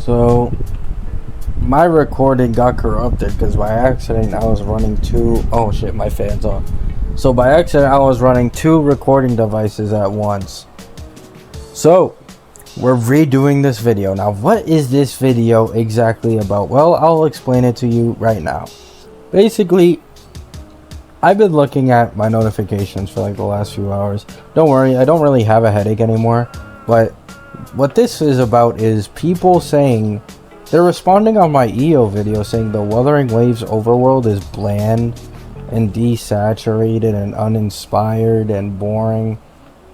So my recording got corrupted because by accident I was running oh shit, my fan's off. So by accident I was running two recording devices at once. So we're redoing this video. Now what is this video exactly about? Well, I'll explain it to you right now. Basically, I've been looking at my notifications for like the last few hours. Don't worry, I don't really have a headache anymore. But what this is about is people saying, they're responding on my EO video saying the Wuthering Waves overworld is bland and desaturated and uninspired and boring.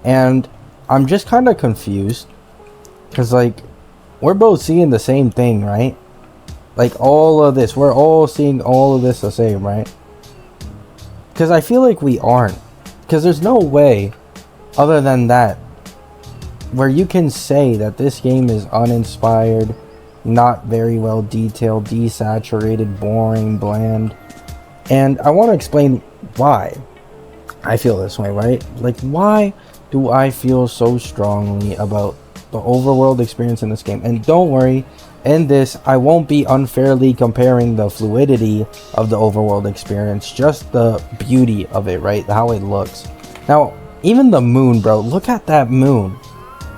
And I'm just kind of confused. Because like, we're both seeing the same thing, right? Like all of this, we're all seeing all of this the same, right? Because I feel like we aren't. Because there's no way other than that where you can say that this game is uninspired, not very well detailed, desaturated, boring, bland. And I want to explain why I feel this way, right? Like, why do I feel so strongly about the overworld experience in this game? And don't worry, in this I won't be unfairly comparing the fluidity of the overworld experience, just the beauty of it, right? How it looks. Now, even the moon, bro, look at that moon.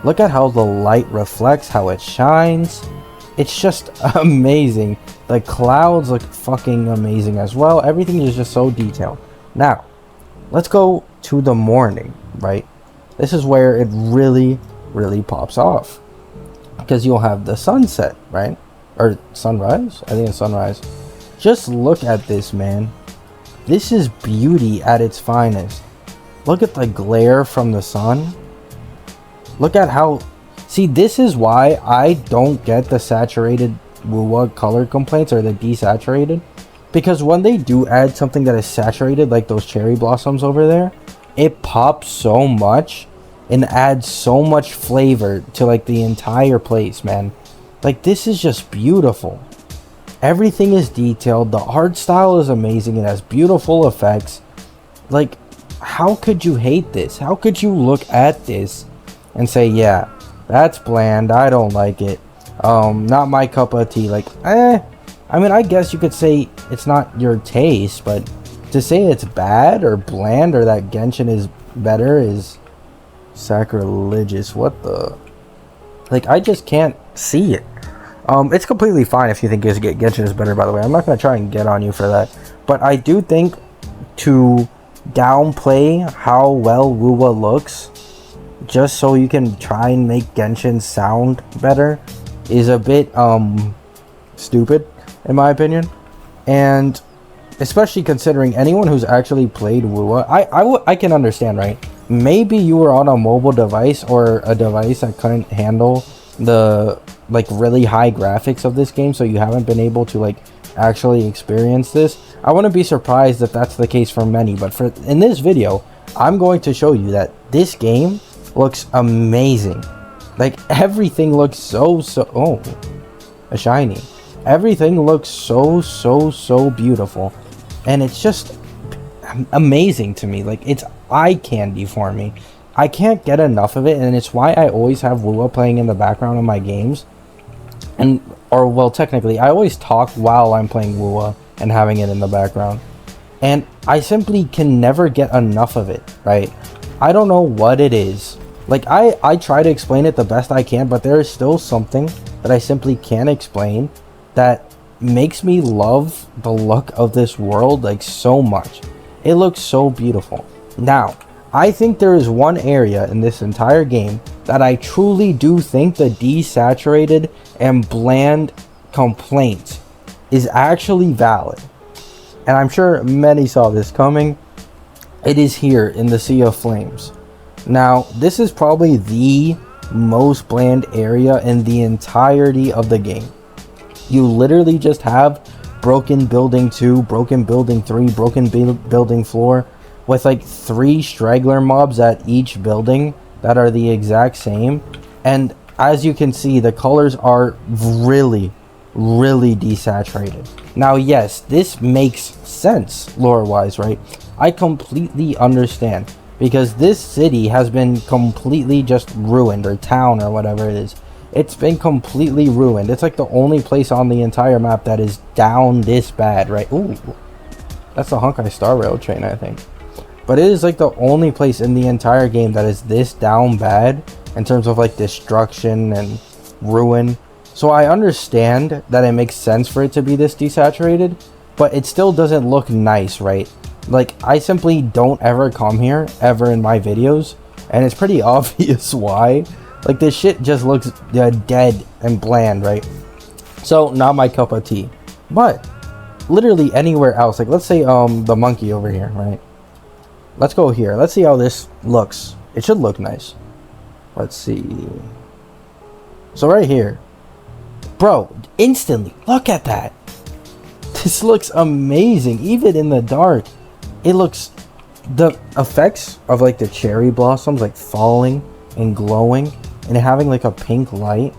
Look at how the light reflects, how it shines. It's just amazing. The clouds look fucking amazing as well. Everything is just so detailed. Now, let's go to the morning, right? This is where it really pops off. Because you'll have the sunset, right? Or sunrise? I think it's sunrise. Just look at this, man. This is beauty at its finest. Look at the glare from the sun. Look at how... See, this is why I don't get the saturated Wuwa color complaints or the desaturated. Because when they do add something that is saturated, like those cherry blossoms over there, it pops so much and adds so much flavor to like the entire place, man. Like, this is just beautiful. Everything is detailed. The art style is amazing. It has beautiful effects. Like, how could you hate this? How could you look at this and say, yeah, that's bland, I don't like it, not my cup of tea? Like, I mean, I guess you could say it's not your taste, but to say it's bad or bland or that Genshin is better is sacrilegious. What the... Like, I just can't see it. It's completely fine if you think Genshin is better, by the way. I'm not going to try and get on you for that. But I do think to downplay how well Wuwa looks just so you can try and make Genshin sound better is a bit stupid, in my opinion. And especially considering anyone who's actually played Wuwa, I can understand, right? Maybe you were on a mobile device or a device that couldn't handle the like really high graphics of this game, so you haven't been able to like actually experience this. I wouldn't be surprised if that's the case for many, but in this video I'm going to show you that this game looks amazing. Like, everything looks so a shiny. Everything looks so beautiful, and it's just amazing to me. Like, it's eye candy for me. I can't get enough of it, and it's why I always have Wuwa playing in the background of my games. Or well, technically I always talk while I'm playing Wuwa and having it in the background, and I simply can never get enough of it, right? I don't know what it is. Like, I try to explain it the best I can, but there is still something that I simply can't explain that makes me love the look of this world like so much. It looks so beautiful. Now, I think there is one area in this entire game that I truly do think the desaturated and bland complaint is actually valid. And I'm sure many saw this coming. It is here in the Sea of Flames. Now, this is probably the most bland area in the entirety of the game. You literally just have broken building 2, broken building 3, broken building floor, with like 3 straggler mobs at each building that are the exact same. And as you can see, the colors are really desaturated. Now, yes, this makes sense lore wise, right? I completely understand, because this city has been completely just ruined, or town, or whatever it is. It's been completely ruined. It's like the only place on the entire map that is down this bad, right? Ooh, that's the Honkai Star Rail train, I think. But it is like the only place in the entire game that is this down bad in terms of like destruction and ruin. So I understand that it makes sense for it to be this desaturated, but it still doesn't look nice, right? Like, I simply don't ever come here ever in my videos, and it's pretty obvious why. Like, this shit just looks dead and bland, right? So, not my cup of tea. But literally anywhere else, like, let's say the monkey over here, right? Let's go here. Let's see how this looks. It should look nice. Let's see. So right here, bro, instantly, look at that. This looks amazing. Even in the dark, it looks, the effects of like the cherry blossoms like falling and glowing and having like a pink light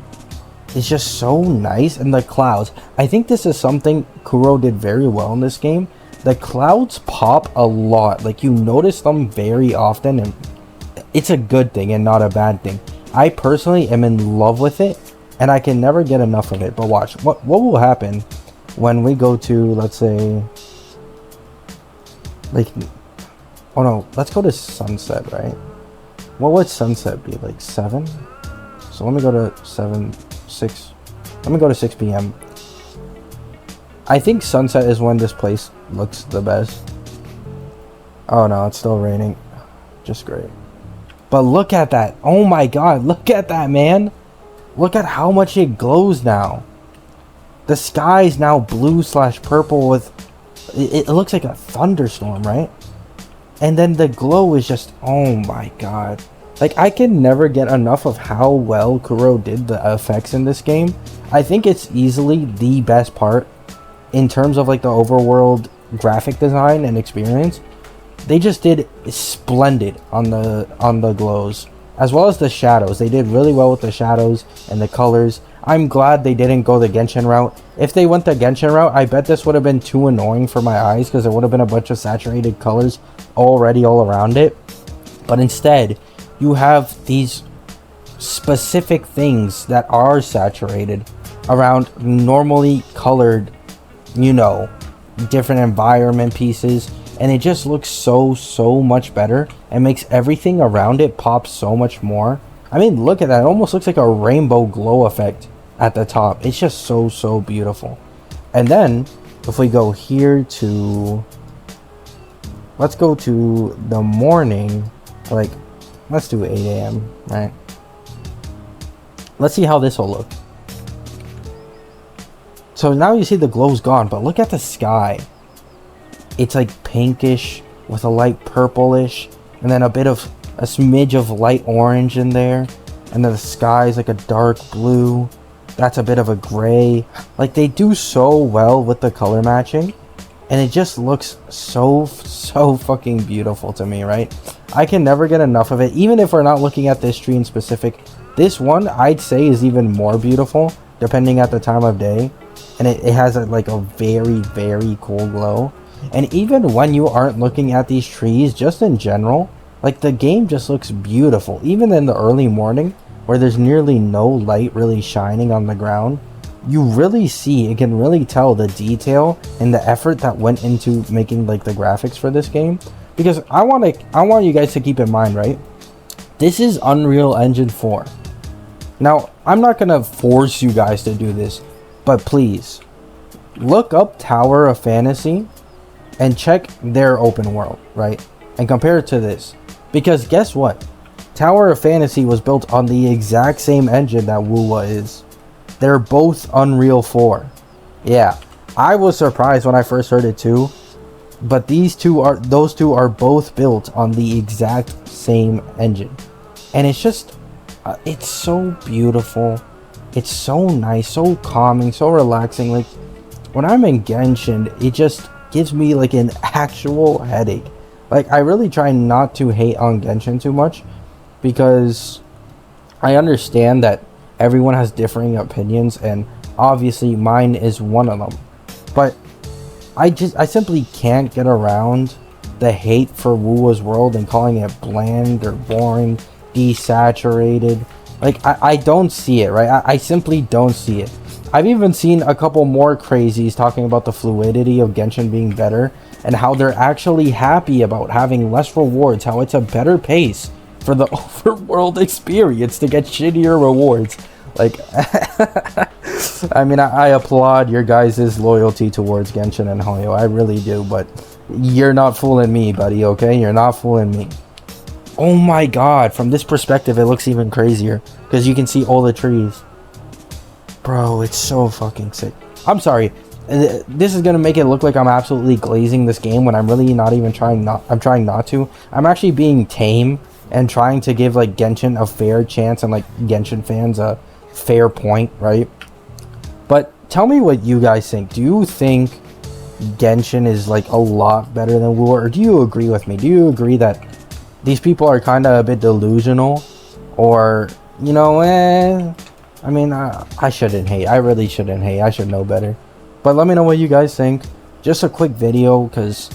is just so nice. And the clouds, I think this is something Kuro did very well in this game. The clouds pop a lot. Like, you notice them very often, and it's a good thing and not a bad thing. I personally am in love with it, and I can never get enough of it. But watch, what will happen when we go to, let's say, like, oh no, let's go to sunset, right? What would sunset be, like 7? So let me go to 6. Let me go to 6 p.m. I think sunset is when this place looks the best. Oh no, it's still raining. Just great. But look at that. Oh my god, look at that, man. Look at how much it glows now. The sky is now blue/purple with... It looks like a thunderstorm, right? And then the glow is just... Oh my god. Like, I can never get enough of how well Kuro did the effects in this game. I think it's easily the best part in terms of like the overworld graphic design and experience. They just did splendid on the glows, as well as the shadows. They did really well with the shadows and the colors. I'm glad they didn't go the Genshin route. If they went the Genshin route, I bet this would have been too annoying for my eyes, because there would have been a bunch of saturated colors already all around it. But instead, you have these specific things that are saturated around normally colored, you know, different environment pieces, and it just looks so much better and makes everything around it pop so much more. I mean, look at that. It almost looks like a rainbow glow effect at the top. It's just so beautiful. And then if we go here to, let's go to the morning, like, let's do 8 a.m. right? Let's see how this will look. So now you see the glow's gone, but look at the sky. It's like pinkish with a light purplish, and then a smidge of light orange in there. And then the sky is like a dark blue. That's a bit of a gray. Like, they do so well with the color matching, and it just looks so fucking beautiful to me, right? I can never get enough of it. Even if we're not looking at this tree in specific, this one I'd say is even more beautiful depending at the time of day. And it has like a very cool glow. And even when you aren't looking at these trees, just in general, like, the game just looks beautiful. Even in the early morning, where there's nearly no light really shining on the ground, you really see, it can really tell the detail and the effort that went into making like the graphics for this game. Because I want you guys to keep in mind, right? This is Unreal Engine 4. Now, I'm not gonna force you guys to do this, but please look up Tower of Fantasy and check their open world, right? And compare it to this. Because guess what? Tower of Fantasy was built on the exact same engine that Wuwa is. They're both Unreal 4. Yeah, I was surprised when I first heard it too. But those two are both built on the exact same engine. And it's just, it's so beautiful. It's so nice, so calming, so relaxing. Like, when I'm in Genshin, it just gives me like an actual headache. Like, I really try not to hate on Genshin too much, because I understand that everyone has differing opinions, and obviously mine is one of them. But I simply can't get around the hate for Wuwa's world and calling it bland or boring, desaturated, Like, I don't see it, right? I simply don't see it. I've even seen a couple more crazies talking about the fluidity of Genshin being better and how they're actually happy about having less rewards, how it's a better pace for the overworld experience to get shittier rewards. Like, I mean, I applaud your guys' loyalty towards Genshin and Hoyo. I really do, but you're not fooling me, buddy, okay? You're not fooling me. Oh my god, from this perspective, it looks even crazier because you can see all the trees. Bro, it's so fucking sick. I'm sorry. This is gonna make it look like I'm absolutely glazing this game when I'm really not even trying. I'm trying not to. I'm actually being tame and trying to give like Genshin a fair chance and like Genshin fans a fair point, right? But tell me what you guys think. Do you think Genshin is like a lot better than WoW, or do you agree with me? Do you agree that these people are kind of a bit delusional, or you know, I mean, I shouldn't hate. I really shouldn't hate. I should know better. But let me know what you guys think. Just a quick video, because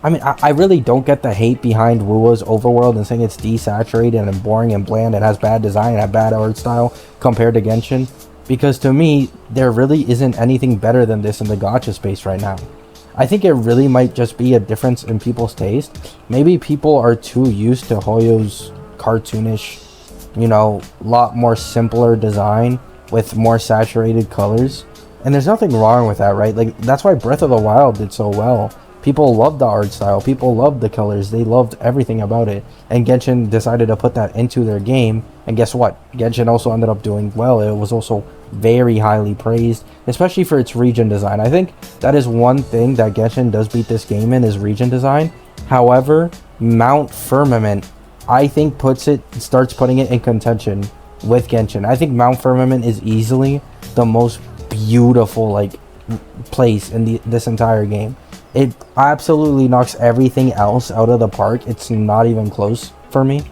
I mean, I really don't get the hate behind WoW's overworld and saying it's desaturated and boring and bland and has bad design and a bad art style compared to Genshin. Because to me, there really isn't anything better than this in the gacha space right now. I think it really might just be a difference in people's taste. Maybe people are too used to Hoyo's cartoonish, you know, lot more simpler design with more saturated colors. And there's nothing wrong with that, right? Like, that's why Breath of the Wild did so well. People loved the art style. People loved the colors. They loved everything about it. And Genshin decided to put that into their game. And guess what? Genshin also ended up doing well. It was also very highly praised, especially for its region design. I think that is one thing that Genshin does beat this game in, is region design. However, Mount Firmament, I think, starts putting it in contention with Genshin. I think Mount Firmament is easily the most beautiful like place in this entire game. It absolutely knocks everything else out of the park. It's not even close for me.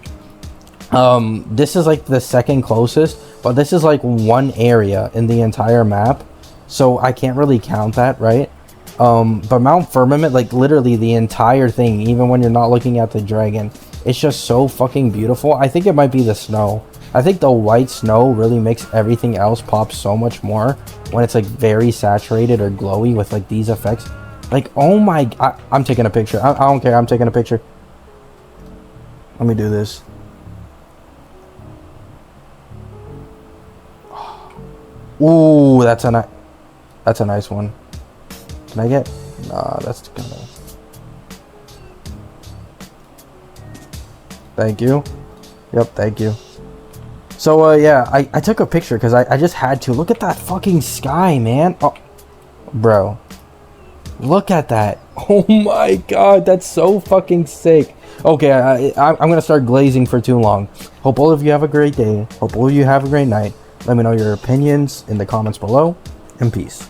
This is like the second closest, but this is like one area in the entire map, so I can't really count that, right? But Mount Firmament, like literally the entire thing, even when you're not looking at the dragon, it's just so fucking beautiful. I think it might be the snow. I think the white snow really makes everything else pop so much more when it's like very saturated or glowy with like these effects. Like, oh my, I'm taking a picture. I don't care, I'm taking a picture. Let me do this. Ooh, that's a nice one. Can I get? Nah, that's kind of. Thank you. Yep, thank you. So yeah, I took a picture because I just had to. Look at that fucking sky, man. Oh, bro, look at that. Oh my god, that's so fucking sick. Okay, I'm gonna start glazing for too long. Hope all of you have a great day. Hope all of you have a great night. Let me know your opinions in the comments below, and peace.